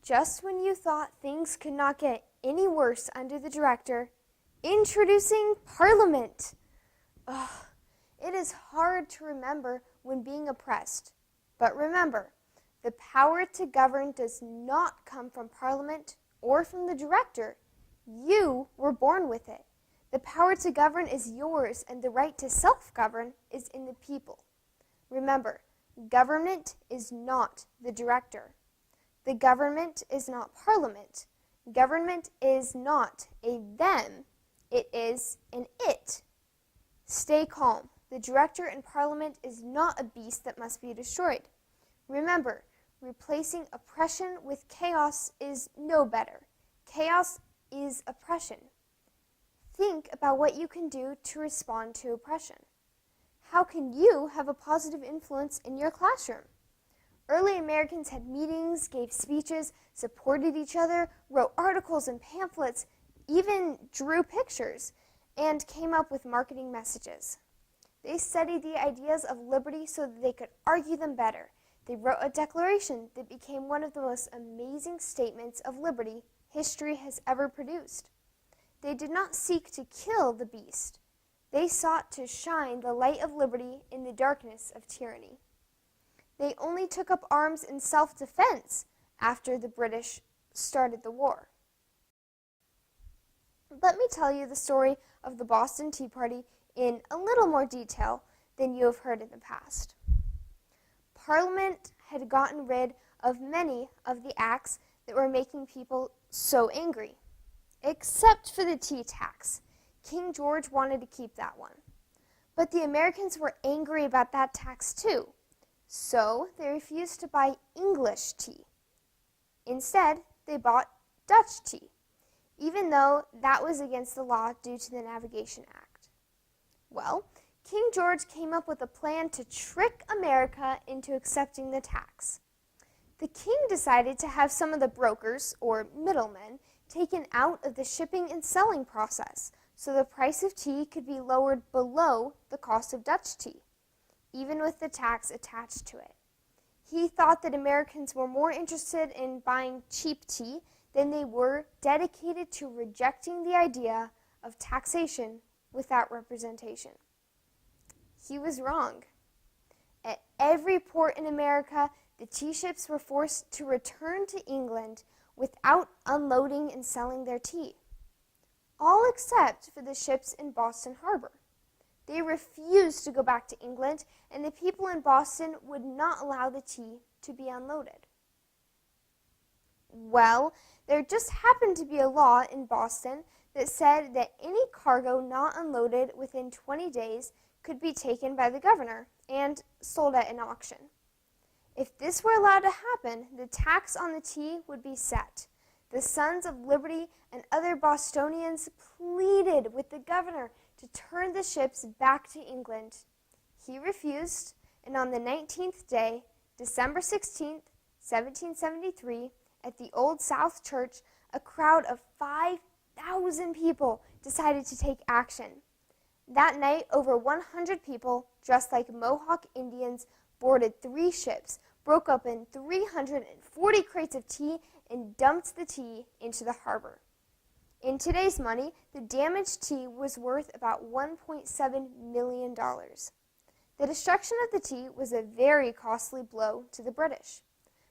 Just when you thought things could not get any worse under the director, introducing Parliament. Ugh, it is hard to remember when being oppressed. But remember, the power to govern does not come from Parliament or from the director. You were born with it. The power to govern is yours, and the right to self-govern is in the people. Remember, government is not the director. The government is not Parliament. Government is not a them. It is an it. Stay calm. The director in Parliament is not a beast that must be destroyed. Remember, replacing oppression with chaos is no better. Chaos is oppression. Think about what you can do to respond to oppression. How can you have a positive influence in your classroom? Early Americans had meetings, gave speeches, supported each other, wrote articles and pamphlets, even drew pictures, and came up with marketing messages. They studied the ideas of liberty so that they could argue them better. They wrote a declaration that became one of the most amazing statements of liberty history has ever produced. They did not seek to kill the beast. They sought to shine the light of liberty in the darkness of tyranny. They only took up arms in self-defense after the British started the war. Let me tell you the story of the Boston Tea Party in a little more detail than you have heard in the past. Parliament had gotten rid of many of the acts that were making people so angry, except for the tea tax. King George wanted to keep that one. But the Americans were angry about that tax too, so they refused to buy English tea. Instead, they bought Dutch tea, even though that was against the law due to the Navigation Act. Well, King George came up with a plan to trick America into accepting the tax. The king decided to have some of the brokers, or middlemen, taken out of the shipping and selling process, so the price of tea could be lowered below the cost of Dutch tea, even with the tax attached to it. He thought that Americans were more interested in buying cheap tea than they were dedicated to rejecting the idea of taxation without representation. He was wrong. At every port in America, the tea ships were forced to return to England without unloading and selling their tea, all except for the ships in Boston Harbor. They refused to go back to England, and the people in Boston would not allow the tea to be unloaded. Well, there just happened to be a law in Boston that said that any cargo not unloaded within 20 days could be taken by the governor and sold at an auction. If this were allowed to happen, the tax on the tea would be set. The Sons of Liberty and other Bostonians pleaded with the governor to turn the ships back to England. He refused, and on the 19th day, December 16th, 1773, at the Old South Church, a crowd of 5,000 people decided to take action. That night, over 100 people, dressed like Mohawk Indians, boarded 3 ships, broke open 340 crates of tea, and dumped the tea into the harbor. In today's money, the damaged tea was worth about $1.7 million. The destruction of the tea was a very costly blow to the British.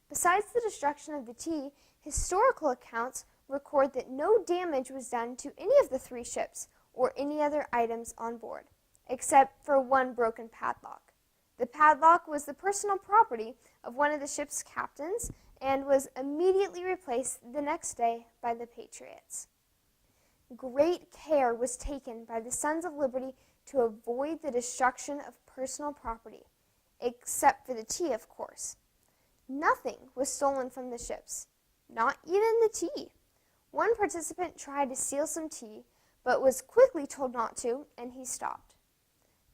Besides the destruction of the tea, historical accounts record that no damage was done to any of the 3 ships or any other items on board, except for one broken padlock. The padlock was the personal property of one of the ship's captains and was immediately replaced the next day by the Patriots. Great care was taken by the Sons of Liberty to avoid the destruction of personal property, except for the tea, of course. Nothing was stolen from the ships, not even the tea. One participant tried to steal some tea, but was quickly told not to, and he stopped.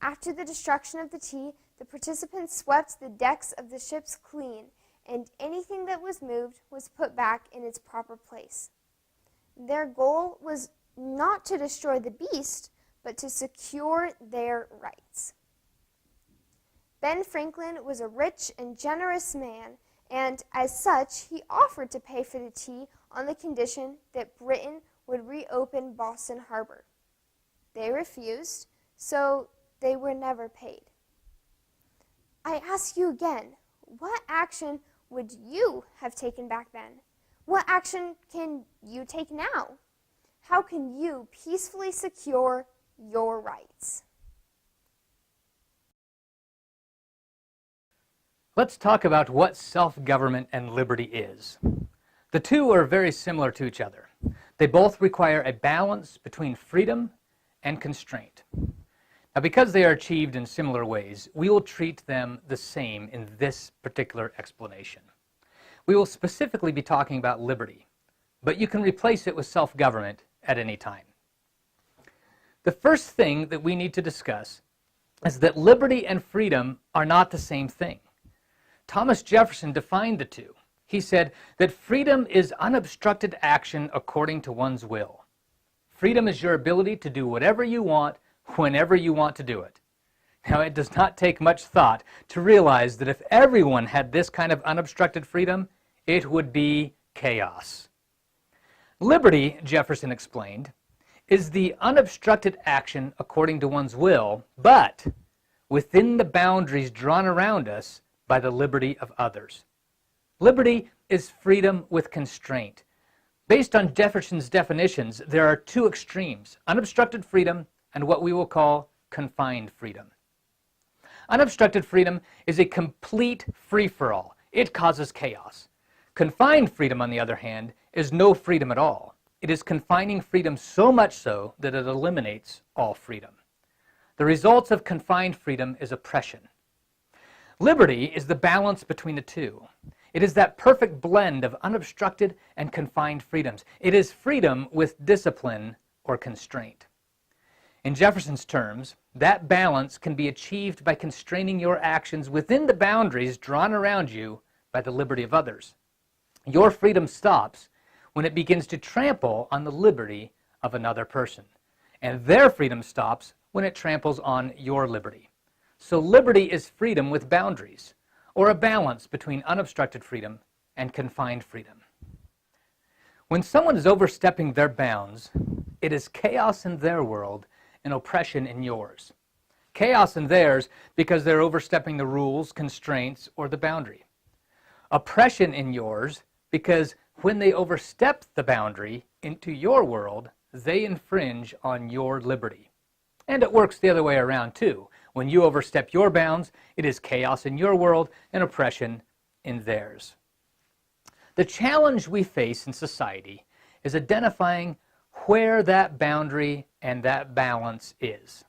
After the destruction of the tea, the participants swept the decks of the ships clean, and anything that was moved was put back in its proper place. Their goal was not to destroy the beast, but to secure their rights. Ben Franklin was a rich and generous man, and as such, he offered to pay for the tea on the condition that Britain would reopen Boston Harbor. They refused, so they were never paid. I ask you again, what action would you have taken back then? What action can you take now? How can you peacefully secure your rights? Let's talk about what self-government and liberty is. The two are very similar to each other. They both require a balance between freedom and constraint. Now, because they are achieved in similar ways, we will treat them the same in this particular explanation. We will specifically be talking about liberty, but you can replace it with self-government at any time. The first thing that we need to discuss is that liberty and freedom are not the same thing. Thomas Jefferson defined the two. He said that freedom is unobstructed action according to one's will. Freedom is your ability to do whatever you want, whenever you want to do it. Now, it does not take much thought to realize that if everyone had this kind of unobstructed freedom, it would be chaos. Liberty, Jefferson explained, is the unobstructed action according to one's will, but within the boundaries drawn around us by the liberty of others. Liberty is freedom with constraint. Based on Jefferson's definitions, there are two extremes, unobstructed freedom and what we will call confined freedom. Unobstructed freedom is a complete free-for-all. It causes chaos. Confined freedom, on the other hand, is no freedom at all. It is confining freedom so much so that it eliminates all freedom. The results of confined freedom is oppression. Liberty is the balance between the two. It is that perfect blend of unobstructed and confined freedoms. It is freedom with discipline or constraint. In Jefferson's terms, that balance can be achieved by constraining your actions within the boundaries drawn around you by the liberty of others. Your freedom stops when it begins to trample on the liberty of another person, and their freedom stops when it tramples on your liberty. So liberty is freedom with boundaries, or a balance between unobstructed freedom and confined freedom. When someone is overstepping their bounds, it is chaos in their world and oppression in yours. Chaos in theirs because they're overstepping the rules, constraints, or the boundary. Oppression in yours because when they overstep the boundary into your world, they infringe on your liberty. And it works the other way around too. When you overstep your bounds, it is chaos in your world and oppression in theirs. The challenge we face in society is identifying where that boundary and that balance is.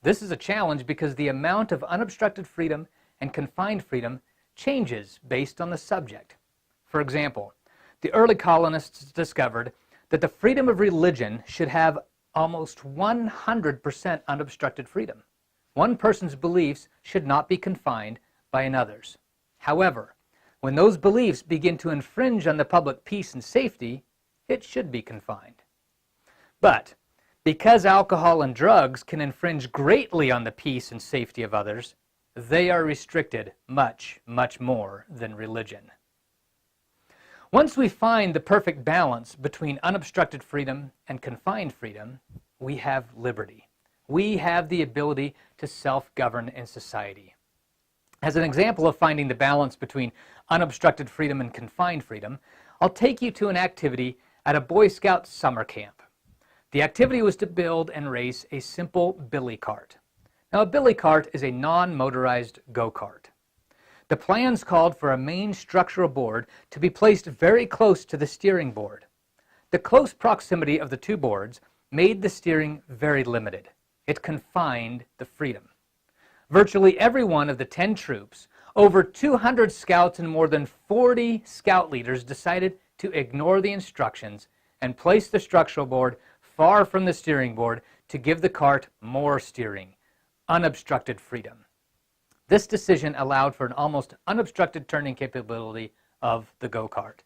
This is a challenge because the amount of unobstructed freedom and confined freedom changes based on the subject. For example, the early colonists discovered that the freedom of religion should have almost 100% unobstructed freedom. One person's beliefs should not be confined by another's. However, when those beliefs begin to infringe on the public peace and safety, it should be confined. But because alcohol and drugs can infringe greatly on the peace and safety of others, they are restricted much, much more than religion. Once we find the perfect balance between unobstructed freedom and confined freedom, we have liberty. We have the ability to self-govern in society. As an example of finding the balance between unobstructed freedom and confined freedom, I'll take you to an activity at a Boy Scout summer camp. The activity was to build and race a simple billy cart. Now, a billy cart is a non-motorized go-kart. The plans called for a main structural board to be placed very close to the steering board. The close proximity of the two boards made the steering very limited. It confined the freedom. Virtually every one of the 10 troops, over 200 scouts and more than 40 scout leaders decided to ignore the instructions and place the structural board far from the steering board to give the cart more steering, unobstructed freedom. This decision allowed for an almost unobstructed turning capability of the go-kart.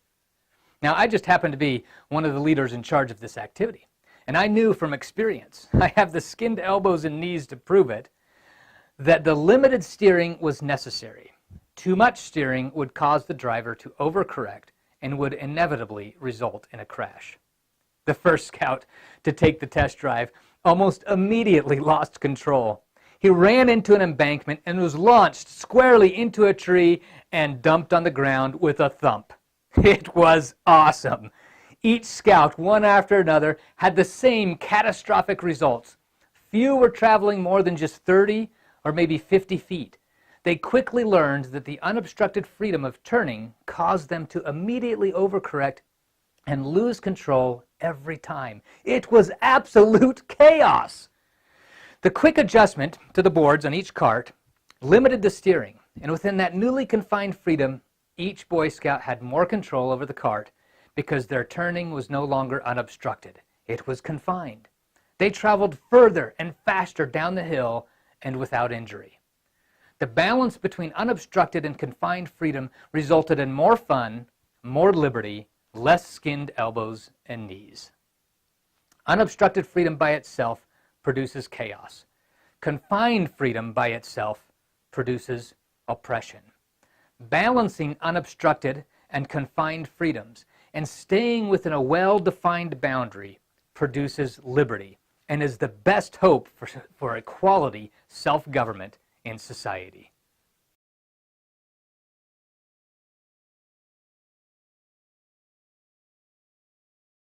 Now, I just happened to be one of the leaders in charge of this activity, and I knew from experience, I have the skinned elbows and knees to prove it, that the limited steering was necessary. Too much steering would cause the driver to overcorrect and would inevitably result in a crash. The first scout to take the test drive almost immediately lost control. He ran into an embankment and was launched squarely into a tree and dumped on the ground with a thump. It was awesome. Each scout, one after another, had the same catastrophic results. Few were traveling more than just 30 or maybe 50 feet. They quickly learned that the unobstructed freedom of turning caused them to immediately overcorrect and lose control every time. It was absolute chaos. The quick adjustment to the boards on each cart limited the steering, and within that newly confined freedom, each Boy Scout had more control over the cart because their turning was no longer unobstructed. It was confined. They traveled further and faster down the hill and without injury. The balance between unobstructed and confined freedom resulted in more fun, more liberty, less skinned elbows and knees. Unobstructed freedom by itself produces chaos. Confined freedom by itself produces oppression. Balancing unobstructed and confined freedoms and staying within a well-defined boundary produces liberty and is the best hope for equality self-government in society.